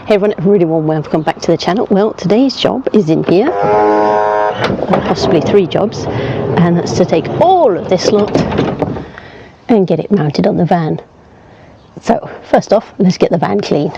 Hey everyone, a really warm welcome back to the channel. Well, today's job is in here, possibly 3 jobs, and that's to take all of this lot and get it mounted on the van. So first off, let's get the van clean.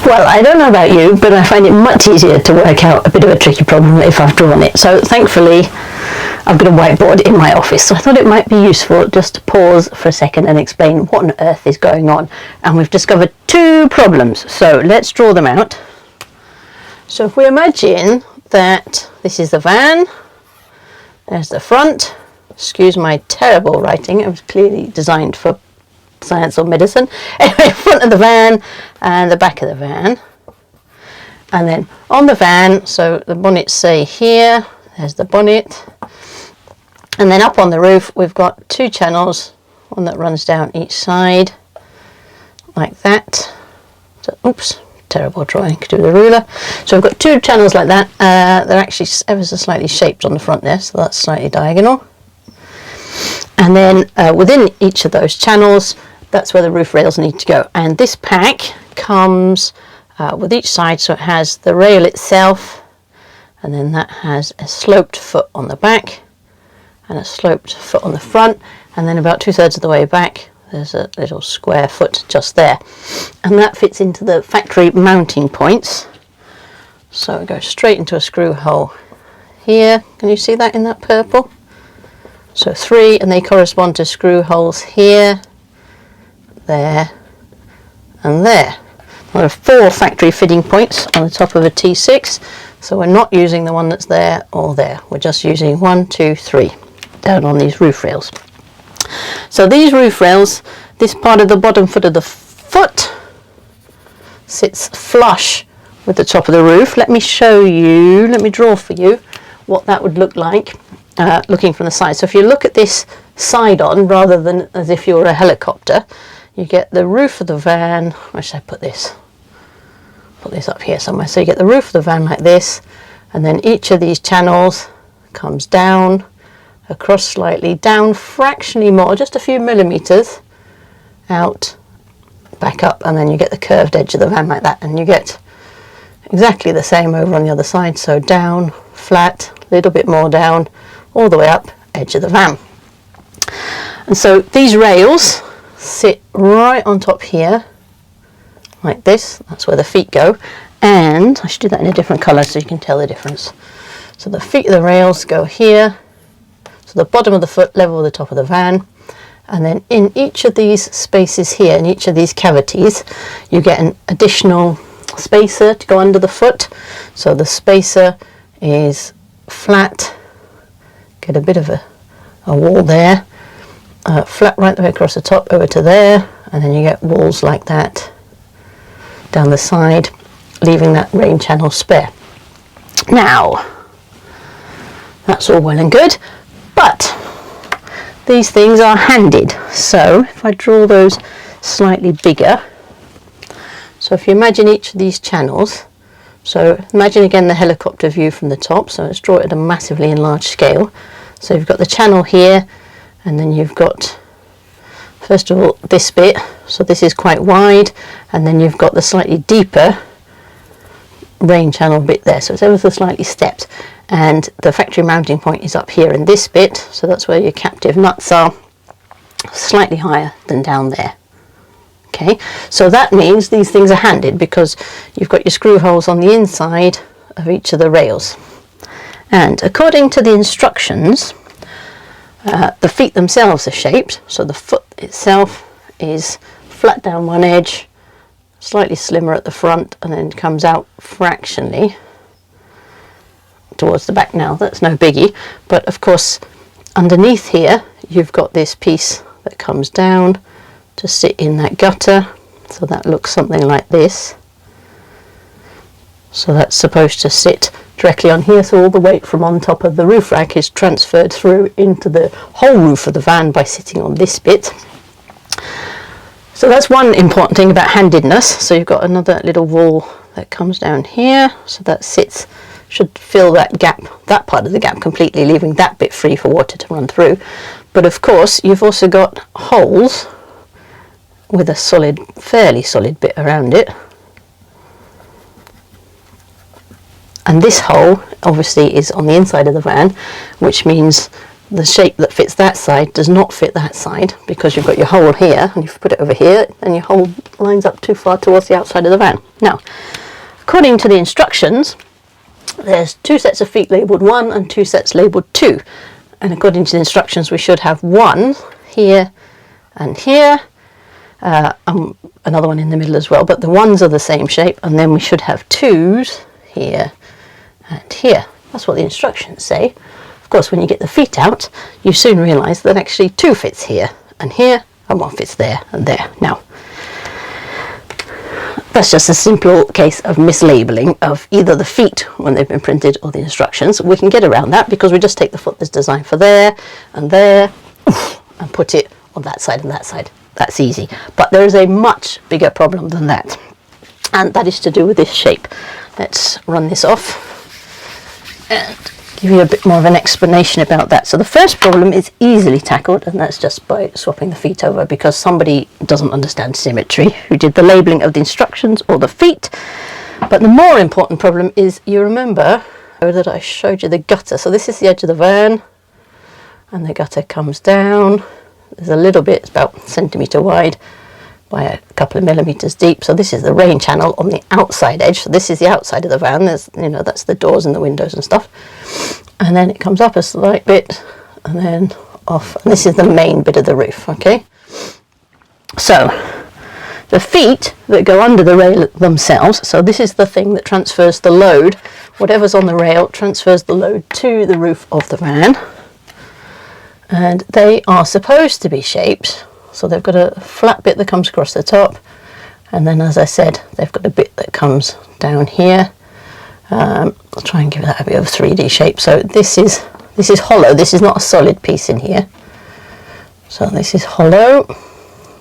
Well, I don't know about you, but I find it much easier to work out a bit of a tricky problem if I've drawn it. So thankfully, I've got a whiteboard in my office, so I thought it might be useful just to pause for a second and explain what on earth is going on. And we've discovered 2 problems, so let's draw them out. So if we imagine that this is the van, there's the front. Excuse my terrible writing, it was clearly designed for science or medicine. Anyway, front of the van and the back of the van, and then on the van, so the bonnets say here, there's the bonnet, and then up on the roof we've got 2 channels, one that runs down each side like that. So, oops, terrible drawing, could do with a ruler. So we've got 2 channels like that. They're actually ever so slightly shaped on the front there, so that's slightly diagonal. And then within each of those channels, that's where the roof rails need to go. And this pack comes with each side, so it has the rail itself, and then that has a sloped foot on the back and a sloped foot on the front, and then about 2/3 of the way back there's a little square foot just there, and that fits into the factory mounting points. So it goes straight into a screw hole here. Can you see that in that purple? So 3, and they correspond to screw holes here, there, and there. There are 4 factory fitting points on the top of a T6, so we're not using the one that's there or there. We're just using 1, 2, 3 down on these roof rails. So these roof rails, this part of the bottom foot of the foot sits flush with the top of the roof. Let me show you, let me draw for you what that would look like looking from the side. So if you look at this side on, rather than as if you were a helicopter, you get the roof of the van. Where should I put this? Put this up here somewhere. So you get the roof of the van like this, and then each of these channels comes down, across slightly, down fractionally more, just a few millimeters, out, back up, and then you get the curved edge of the van like that, and you get exactly the same over on the other side. So down, flat, a little bit more down, all the way up, edge of the van. And so these rails sit right on top here like this. That's where the feet go, and I should do that in a different color so you can tell the difference. So the feet of the rails go here, so the bottom of the foot level with the top of the van, and then in each of these spaces here, in each of these cavities, you get an additional spacer to go under the foot. So the spacer is flat, get a bit of a wall there, flat right the way across the top over to there, and then you get walls like that down the side, leaving that rain channel spare. Now, that's all well and good, but these things are handed. So if I draw those slightly bigger, so if you imagine each of these channels, so imagine again the helicopter view from the top, so let's draw it at a massively enlarged scale. So you've got the channel here, and then you've got, first of all, this bit, so this is quite wide, and then you've got the slightly deeper rain channel bit there, so it's ever so slightly stepped, and the factory mounting point is up here in this bit, so that's where your captive nuts are, slightly higher than down there. Okay, so that means these things are handed because you've got your screw holes on the inside of each of the rails, and according to the instructions, the feet themselves are shaped, so the foot itself is flat down one edge, slightly slimmer at the front, and then comes out fractionally towards the back. Now that's no biggie, but of course underneath here you've got this piece that comes down to sit in that gutter, so that looks something like this. So that's supposed to sit directly on here, so all the weight from on top of the roof rack is transferred through into the whole roof of the van by sitting on this bit. So that's one important thing about handedness. So you've got another little wall that comes down here, so that sits, should fill that gap, that part of the gap completely, leaving that bit free for water to run through. But of course you've also got holes with a solid, fairly solid bit around it. And this hole obviously is on the inside of the van, which means the shape that fits that side does not fit that side, because you've got your hole here, and if you put it over here, then your hole lines up too far towards the outside of the van. Now, according to the instructions, there's 2 sets of feet labelled 1 and 2 sets labelled 2. And according to the instructions, we should have 1 here and here, another one in the middle as well, but the 1s are the same shape, and then we should have 2s here and here. That's what the instructions say. Of course, when you get the feet out, you soon realise that actually 2 fits here and here, and 1 fits there and there. Now, that's just a simple case of mislabeling of either the feet when they've been printed or the instructions. We can get around that because we just take the foot that's designed for there and put it on that side and that side. That's easy. But there is a much bigger problem than that, and that is to do with this shape. Let's run this off and give you a bit more of an explanation about that. So the first problem is easily tackled, and that's just by swapping the feet over, because somebody doesn't understand symmetry who did the labelling of the instructions or the feet. But the more important problem is, you remember that I showed you the gutter. So this is the edge of the van, and the gutter comes down. There's a little bit, it's about a centimetre wide by a couple of millimetres deep. So this is the rain channel on the outside edge. So this is the outside of the van. There's, you know, that's the doors and the windows and stuff. And then it comes up a slight bit and then off. And this is the main bit of the roof, okay? So the feet that go under the rail themselves, so this is the thing that transfers the load. Whatever's on the rail transfers the load to the roof of the van. And they are supposed to be shaped, so they've got a flat bit that comes across the top, and then, as I said, they've got a bit that comes down here. I'll try and give that a bit of a 3D shape. So this is hollow. This is not a solid piece in here. So this is hollow,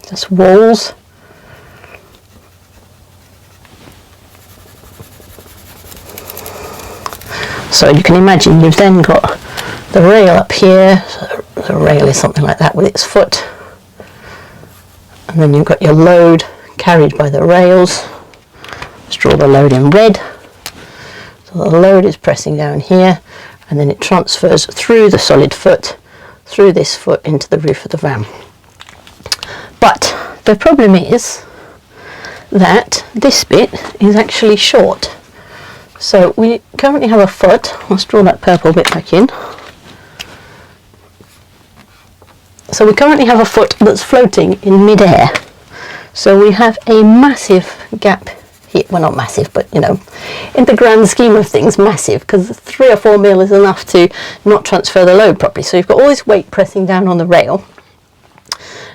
just walls. So you can imagine you've then got the rail up here. So the rail is something like that with its foot, and then you've got your load carried by the rails. Let's draw the load in red. So the load is pressing down here, and then it transfers through the solid foot, through this foot into the roof of the van. But the problem is that this bit is actually short. So we currently have a foot. Let's draw that purple bit back in. So we currently have a foot that's floating in mid-air. So we have a massive gap here. Well, not massive, but, you know, in the grand scheme of things, massive, because 3 or 4 mil is enough to not transfer the load properly. So you've got all this weight pressing down on the rail,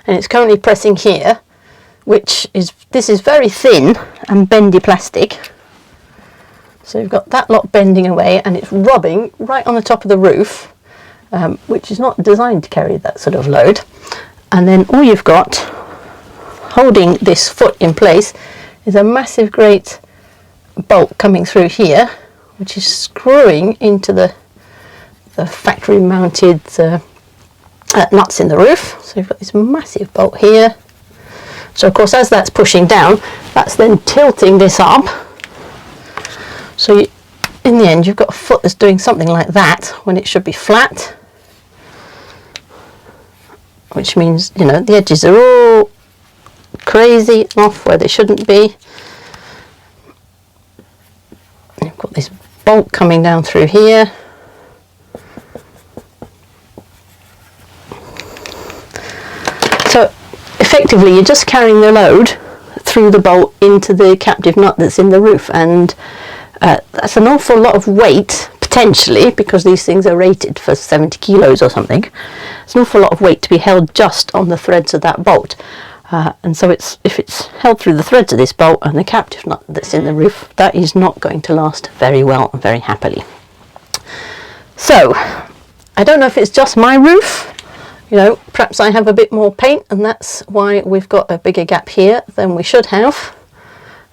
and it's currently pressing here, this is very thin and bendy plastic. So you've got that lot bending away and it's rubbing right on the top of the roof, which is not designed to carry that sort of load. And then all you've got holding this foot in place is a massive great bolt coming through here, which is screwing into the factory mounted nuts in the roof. So you've got this massive bolt here. So of course, as that's pushing down, that's then tilting this up. So in the end, you've got a foot that's doing something like that when it should be flat, which means, you know, the edges are all crazy off where they shouldn't be. You've got this bolt coming down through here. So effectively you're just carrying the load through the bolt into the captive nut that's in the roof, and that's an awful lot of weight potentially, because these things are rated for 70 kilos or something. It's an awful lot of weight to be held just on the threads of that bolt. And so if it's held through the threads of this bolt and the captive nut that's in the roof, that is not going to last very well and very happily. So I don't know if it's just my roof, you know, perhaps I have a bit more paint and that's why we've got a bigger gap here than we should have,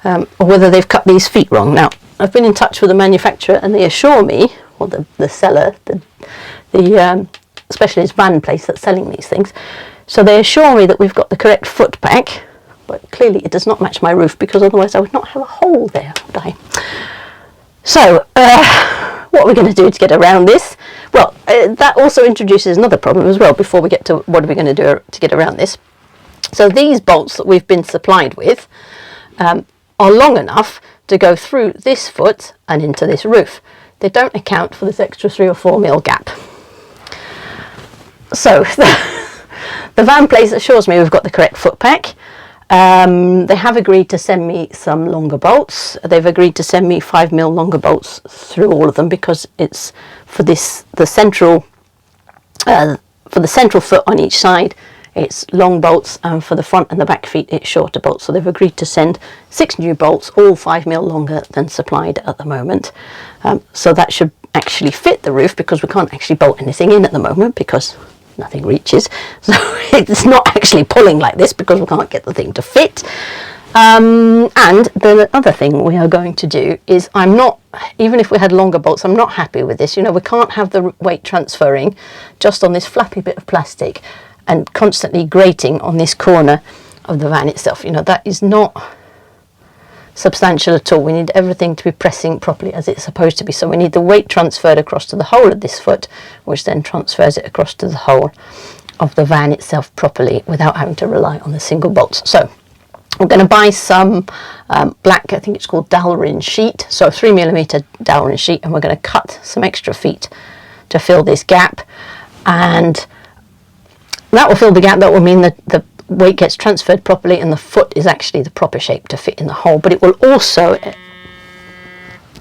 or whether they've cut these feet wrong. Now, I've been in touch with the manufacturer and they assure me, or the seller, the specialist van place that's selling these things, so they assure me that we've got the correct foot pack, but clearly it does not match my roof, because otherwise I would not have a hole there, would I? So what are we going to do to get around this? Well, that also introduces another problem as well before we get to what are we going to do to get around this. So these bolts that we've been supplied with are long enough to go through this foot and into this roof. They don't account for this extra 3 or 4 mil gap. So the van place assures me we've got the correct foot pack. They have agreed to send me some longer bolts. They've agreed to send me 5 mil longer bolts through all of them, because it's for the central foot on each side, it's long bolts, and for the front and the back feet it's shorter bolts. So they've agreed to send 6 new bolts, all 5 mil longer than supplied at the moment. So that should actually fit the roof, because we can't actually bolt anything in at the moment because nothing reaches. So it's not actually pulling like this because we can't get the thing to fit. And the other thing we are going to do is, even if we had longer bolts, I'm not happy with this. You know, we can't have the weight transferring just on this flappy bit of plastic and constantly grating on this corner of the van itself. You know, that is not substantial at all. We need everything to be pressing properly as it's supposed to be. So we need the weight transferred across to the whole of this foot, which then transfers it across to the whole of the van itself properly without having to rely on the single bolts. So we're going to buy some black, I think it's called Dalrin sheet, so 3mm Dalrin sheet, and we're going to cut some extra feet to fill this gap, and that will fill the gap. That will mean that the weight gets transferred properly and the foot is actually the proper shape to fit in the hole. But it will also,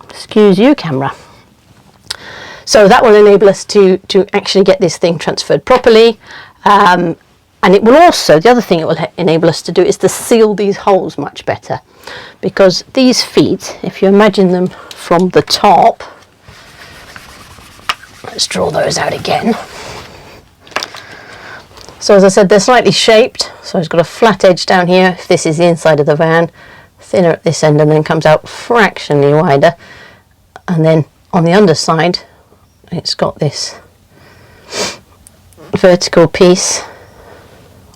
excuse you camera, so that will enable us to actually get this thing transferred properly, and it will also, the other thing it will enable us to do is to seal these holes much better, because these feet, if you imagine them from the top, let's draw those out again. So as I said, they're slightly shaped, so it's got a flat edge down here if this is the inside of the van, thinner at this end, and then comes out fractionally wider, and then on the underside it's got this vertical piece,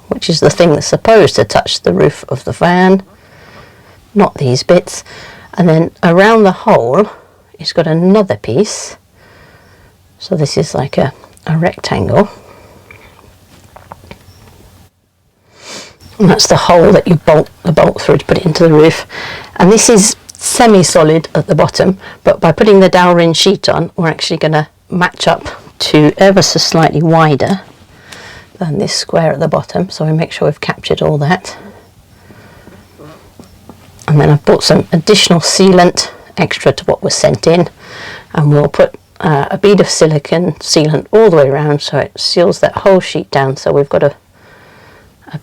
which is the thing that's supposed to touch the roof of the van, not these bits, and then around the hole it's got another piece, so this is like a rectangle. And that's the hole that you bolt the bolt through to put it into the roof. And this is semi-solid at the bottom, but by putting the Dalrin sheet on, we're actually going to match up to ever so slightly wider than this square at the bottom. So we make sure we've captured all that. And then I've bought some additional sealant extra to what was sent in, and we'll put a bead of silicone sealant all the way around so it seals that whole sheet down. So we've got a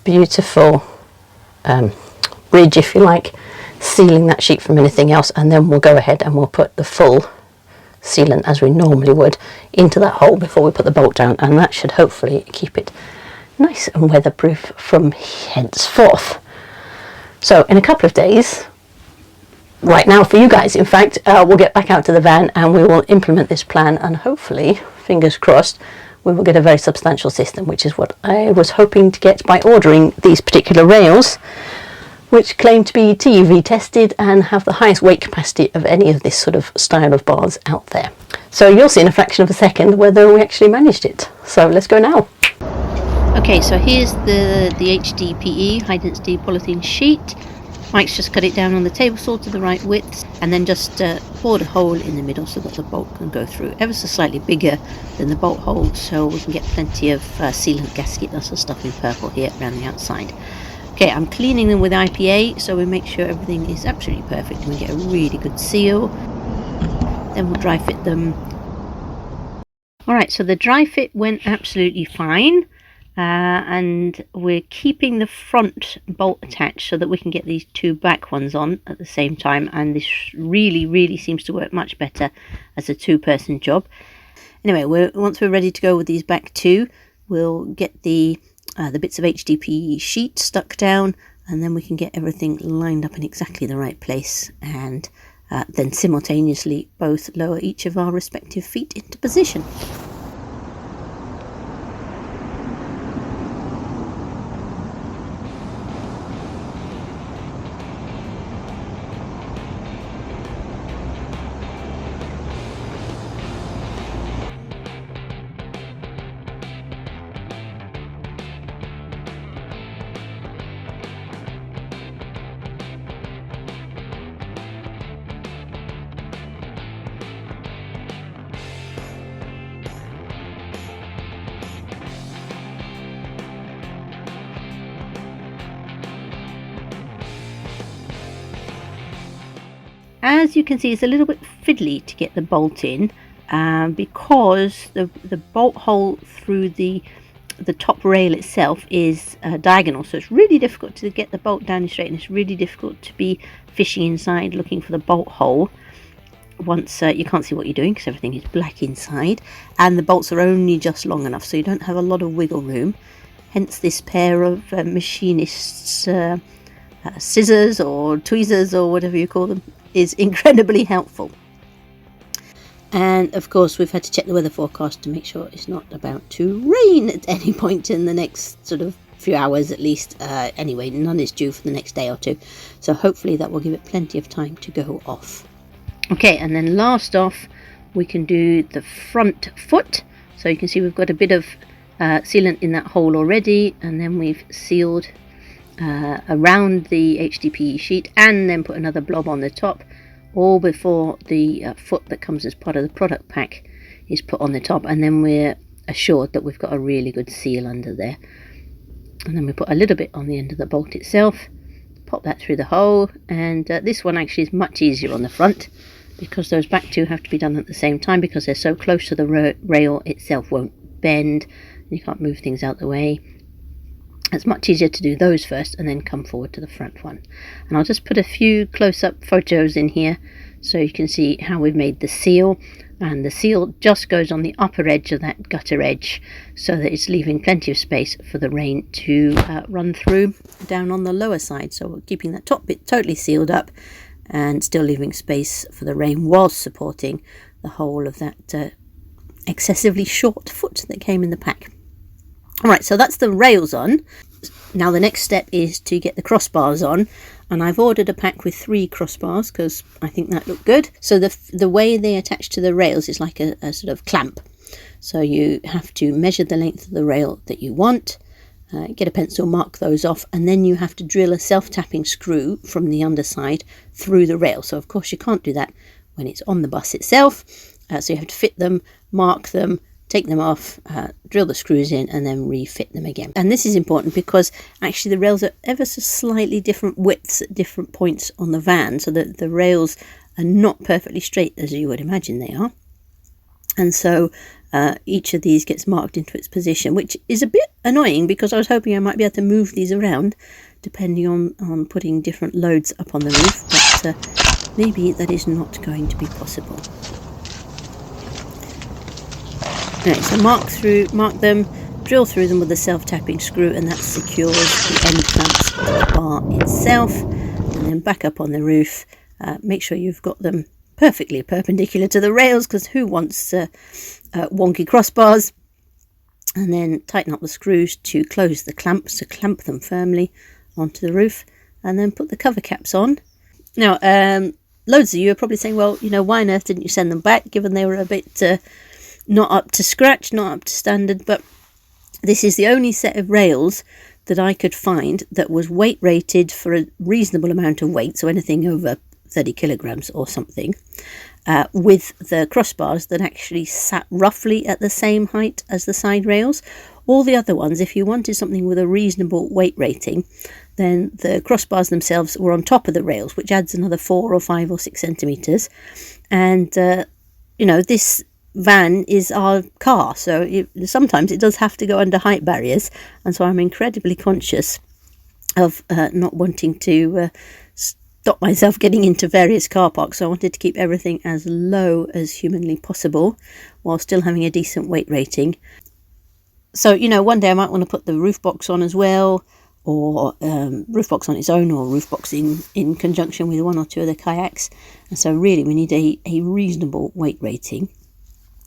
beautiful bridge, if you like, sealing that sheet from anything else, and then we'll go ahead and we'll put the full sealant, as we normally would, into that hole before we put the bolt down, and that should hopefully keep it nice and weatherproof from henceforth. So in a couple of days, right now for you guys in fact, we'll get back out to the van and we will implement this plan, and hopefully, fingers crossed, we will get a very substantial system, which is what I was hoping to get by ordering these particular rails, which claim to be TUV tested and have the highest weight capacity of any of this sort of style of bars out there. So you'll see in a fraction of a second whether we actually managed it. So let's go now. Okay, so here's the HDPE, high density polythene sheet. Mike's just cut it down on the table saw to the right width, and then just bored a hole in the middle so that the bolt can go through, ever so slightly bigger than the bolt hole, so we can get plenty of sealant gasket, that's the stuff in purple here around the outside. Okay, I'm cleaning them with IPA so we make sure everything is absolutely perfect and we get a really good seal. Then we'll dry fit them. Alright, so the dry fit went absolutely fine. And we're keeping the front bolt attached so that we can get these two back ones on at the same time, and this really seems to work much better as a two-person job. Anyway, once we're ready to go with these back two, we'll get the bits of HDPE sheet stuck down, and then we can get everything lined up in exactly the right place, and then simultaneously both lower each of our respective feet into position. As you can see, it's a little bit fiddly to get the bolt in because the bolt hole through the top rail itself is diagonal, so it's really difficult to get the bolt down straight, and it's really difficult to be fishing inside looking for the bolt hole once you can't see what you're doing because everything is black inside, and the bolts are only just long enough so you don't have a lot of wiggle room. Hence this pair of machinists scissors or tweezers or whatever you call them is incredibly helpful. And of course we've had to check the weather forecast to make sure it's not about to rain at any point in the next sort of few hours at least. Anyway, none is due for the next day or two, so hopefully that will give it plenty of time to go off. Okay, and then last off we can do the front foot. So you can see we've got a bit of sealant in that hole already, and then we've sealed around the HDPE sheet and then put another blob on the top, all before the foot that comes as part of the product pack is put on the top, and then we're assured that we've got a really good seal under there. And then we put a little bit on the end of the bolt itself, pop that through the hole, and this one actually is much easier on the front because those back two have to be done at the same time because they're so close to the rail itself won't bend, you can't move things out the way. It's much easier to do those first and then come forward to the front one. And I'll just put a few close-up photos in here so you can see how we've made the seal. And the seal just goes on the upper edge of that gutter edge so that it's leaving plenty of space for the rain to run through down on the lower side. So we're keeping that top bit totally sealed up and still leaving space for the rain whilst supporting the whole of that excessively short foot that came in the pack. Alright, so that's the rails on. Now the next step is to get the crossbars on, and I've ordered a pack with 3 crossbars because I think that looked good. So the way they attach to the rails is like a sort of clamp. So you have to measure the length of the rail that you want, get a pencil, mark those off, and then you have to drill a self-tapping screw from the underside through the rail. So of course you can't do that when it's on the bus itself. So you have to fit them, mark them, take them off, drill the screws in, and then refit them again. And this is important because actually the rails are ever so slightly different widths at different points on the van, so that the rails are not perfectly straight as you would imagine they are. And so each of these gets marked into its position, which is a bit annoying because I was hoping I might be able to move these around depending on putting different loads up on the roof, but maybe that is not going to be possible. Right, so mark them, drill through them with a self-tapping screw, and that secures the end clamps to the bar itself. And then back up on the roof, make sure you've got them perfectly perpendicular to the rails, because who wants wonky crossbars? And then tighten up the screws to close the clamps, to clamp them firmly onto the roof, and then put the cover caps on. Now, loads of you are probably saying, well, you know, why on earth didn't you send them back, given they were a bit not up to scratch, not up to standard? But this is the only set of rails that I could find that was weight rated for a reasonable amount of weight, so anything over 30 kilograms or something, with the crossbars that actually sat roughly at the same height as the side rails. All the other ones, if you wanted something with a reasonable weight rating, then the crossbars themselves were on top of the rails, which adds another 4 or 5 or 6 centimetres. And, you know, this van is our car, so sometimes it does have to go under height barriers, and so I'm incredibly conscious of not wanting to stop myself getting into various car parks. So I wanted to keep everything as low as humanly possible while still having a decent weight rating. So, you know, one day I might want to put the roof box on as well, or roof box on its own, or roof box in conjunction with 1 or 2 of the kayaks. And so really we need a reasonable weight rating.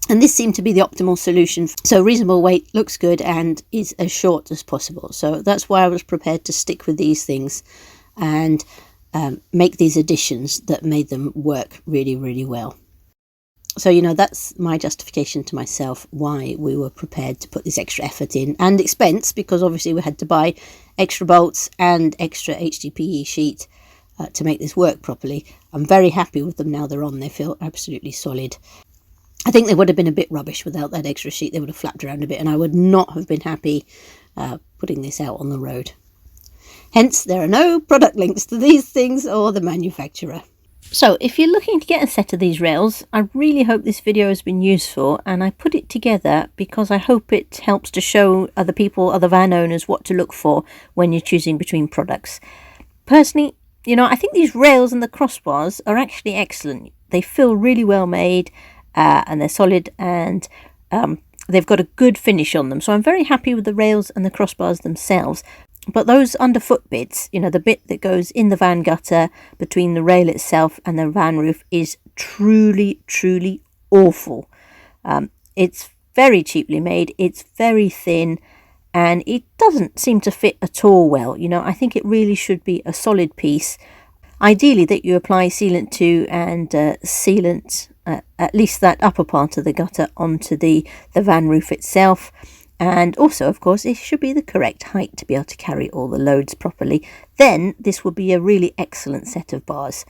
And this seemed to be the optimal solution. So reasonable weight looks good and is as short as possible. So that's why I was prepared to stick with these things and make these additions that made them work really, really well. So, you know, that's my justification to myself why we were prepared to put this extra effort in and expense, because obviously we had to buy extra bolts and extra HDPE sheet to make this work properly. I'm very happy with them now they're on. They feel absolutely solid. I think they would have been a bit rubbish without that extra sheet. They would have flapped around a bit, and I would not have been happy putting this out on the road. Hence, there are no product links to these things or the manufacturer. So, if you're looking to get a set of these rails, I really hope this video has been useful, and I put it together because I hope it helps to show other people, other van owners, what to look for when you're choosing between products. Personally, you know, I think these rails and the crossbars are actually excellent. They feel really well made. And they're solid, and they've got a good finish on them. So I'm very happy with the rails and the crossbars themselves. But those underfoot bits, you know, the bit that goes in the van gutter between the rail itself and the van roof is truly, truly awful. It's very cheaply made, it's very thin, and it doesn't seem to fit at all well. You know, I think it really should be a solid piece. Ideally that you apply sealant to and sealant at least that upper part of the gutter onto the van roof itself. And also, of course, it should be the correct height to be able to carry all the loads properly. Then this would be a really excellent set of bars.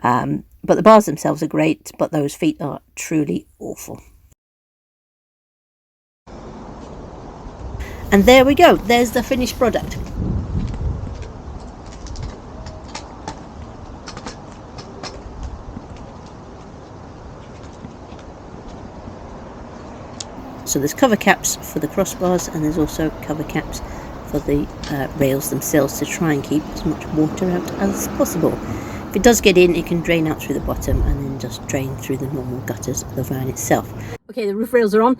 But the bars themselves are great, but those feet are truly awful. And there we go. There's the finished product. So there's cover caps for the crossbars, and there's also cover caps for the rails themselves to try and keep as much water out as possible. If it does get in, it can drain out through the bottom and then just drain through the normal gutters of the van itself. Okay, the roof rails are on.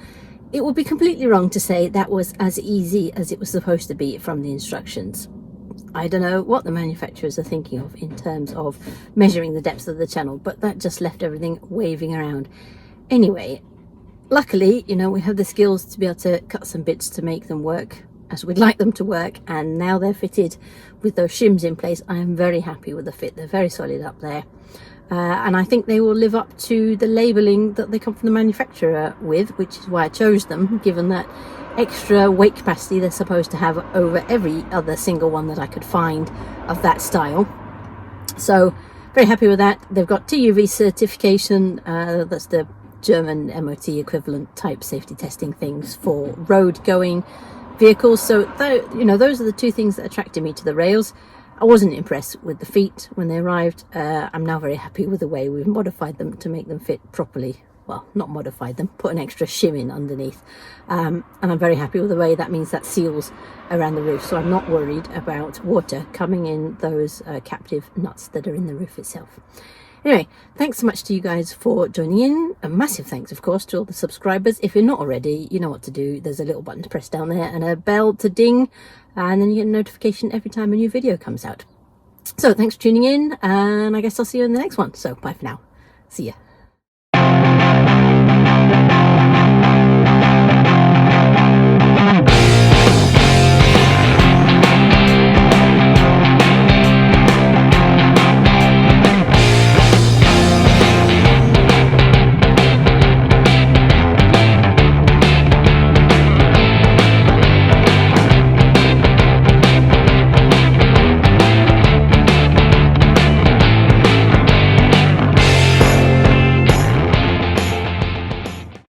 It would be completely wrong to say that was as easy as it was supposed to be from the instructions. I don't know what the manufacturers are thinking of in terms of measuring the depth of the channel, but that just left everything waving around. Anyway, luckily, you know, we have the skills to be able to cut some bits to make them work as we'd like them to work, and now they're fitted with those shims in place. I am very happy with the fit. They're very solid up there, and I think they will live up to the labelling that they come from the manufacturer with, which is why I chose them, given that extra weight capacity they're supposed to have over every other single one that I could find of that style. So very happy with that. They've got TUV certification, that's the German MOT equivalent type safety testing things for road going vehicles. So you know, those are the two things that attracted me to the rails. I wasn't impressed with the feet when they arrived. I'm now very happy with the way we've modified them to make them fit properly well, not modified them, put an extra shim in underneath, and I'm very happy with the way that means that seals around the roof, so I'm not worried about water coming in those captive nuts that are in the roof itself. Anyway, thanks so much to you guys for joining in. A massive thanks, of course, to all the subscribers. If you're not already, you know what to do. There's a little button to press down there and a bell to ding, and then you get a notification every time a new video comes out. So thanks for tuning in, and I guess I'll see you in the next one. So bye for now. See ya.